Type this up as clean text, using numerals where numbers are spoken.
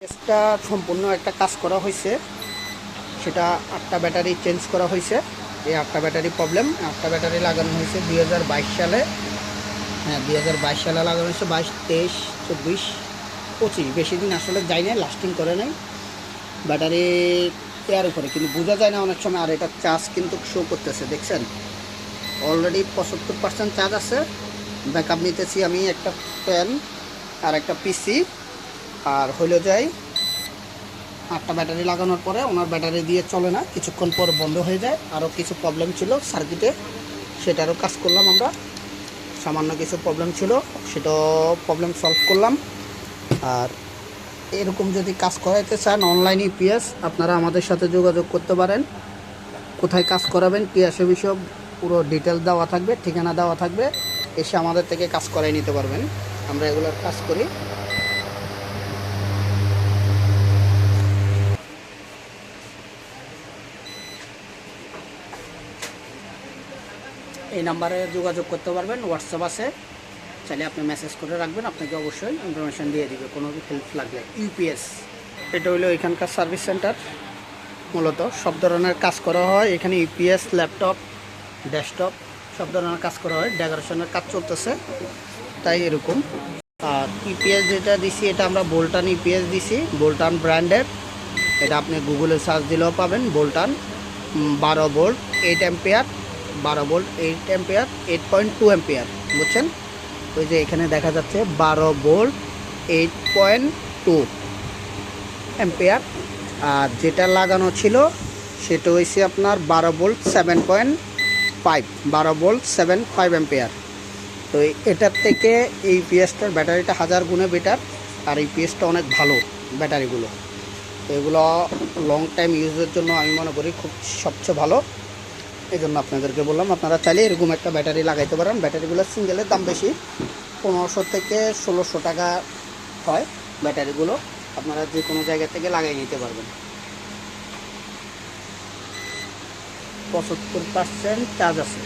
এটা সম্পূর্ণ একটা কাজ করা হয়েছে, সেটা 8টা ব্যাটারি চেঞ্জ করা হয়েছে। এই 8টা ব্যাটারি প্রবলেম, 8টা ব্যাটারি লাগানো হয়েছে 2022 সালে। হ্যাঁ, 2022 সালে লাগানো হয়েছে, 22, 23, 24, 25, বেশি দিন আসলে যায় না, লাস্টিং করে নাই ব্যাটারি এর উপরে, কিন্তু বোঝা যায় না অনেক সময়। আর এটা চার্জ কিন্তু শো করতেছে, দেখছেন অলরেডি 75% চার্জ আছে। ব্যাকআপ নিতেছি আমি একটা ফ্যান আর একটা পিসি, আর হইলো যাই 8টা ব্যাটারি লাগানোর পরে ওনার ব্যাটারি দিয়ে চলে না, কিছুক্ষণ পর বন্ধ হয়ে যায়। আরও কিছু প্রবলেম ছিল সার্কিটে, সেটারও কাজ করলাম আমরা। সামান্য কিছু প্রবলেম ছিল, সেটাও প্রবলেম সলভ করলাম। আর এরকম যদি কাজ করাইতে চান অনলাইন ইপিএস, আপনারা আমাদের সাথে যোগাযোগ করতে পারেন। কোথায় কাজ করাবেন, কী আসবে, সব পুরো ডিটেলস দেওয়া থাকবে, ঠিকানা দেওয়া থাকবে, এসে আমাদের থেকে কাজ করাই নিতে পারবেন। আমরা এগুলোর কাজ করি। এই নাম্বারে যোগাযোগ করতে পারবেন, হোয়াটসঅ্যাপ আছে, চাইলে আপনি মেসেজ করে রাখবেন, আপনাকে অবশ্যই ইনফরমেশান দিয়ে দিবে কোনো হেল্প লাগলে। ইউপিএস এটা হলো এখানকার সার্ভিস সেন্টার, মূলত সব ধরনের কাজ করা হয় এখানে। ইউপিএস, ল্যাপটপ, ডেস্কটপ সব ধরনের কাজ করা হয়। ডেকোরেশনের কাজ চলতেছে, তাই এরকম। আর ইউপিএস যেটা দিছি, এটা আমরা বোল্টান ইউপিএস দিছি, বোল্টান ব্র্যান্ডের। এটা আপনি গুগলে সার্চ দিলেও পাবেন। বোল্টান 12 volt 8 ampere, 12 volt 8 ampere, 8.2 ampere, বুঝছেন? ওই যে এখানে দেখা যাচ্ছে 12 ভোল্ট 8.2 অ্যাম্পিয়ার। আর যেটা লাগানো ছিল সেটা হয়েছে আপনার 12 ভোল্ট 7.5, 12 ভোল্ট 7.5 অ্যাম্পিয়ার। তো এটার থেকে এই পিএসটার ব্যাটারিটা 1000 গুণে বেটার। আর এই পিএসটা অনেক ভালো ব্যাটারিগুলো, তো এগুলো লং টাইম ইউজের জন্য আমি মনে করি খুব সবচেয়ে ভালো। এই জন্য আপনাদেরকে বললাম, আপনারা চাইলে এরকম একটা ব্যাটারি লাগাইতে পারেন। ব্যাটারিগুলো সিঙ্গেলের দাম বেশি, 1500 থেকে 1600 টাকা হয় ব্যাটারিগুলো। আপনারা যে কোনো জায়গা থেকে লাগাই নিতে পারবেন। 75% চার্জ আছে।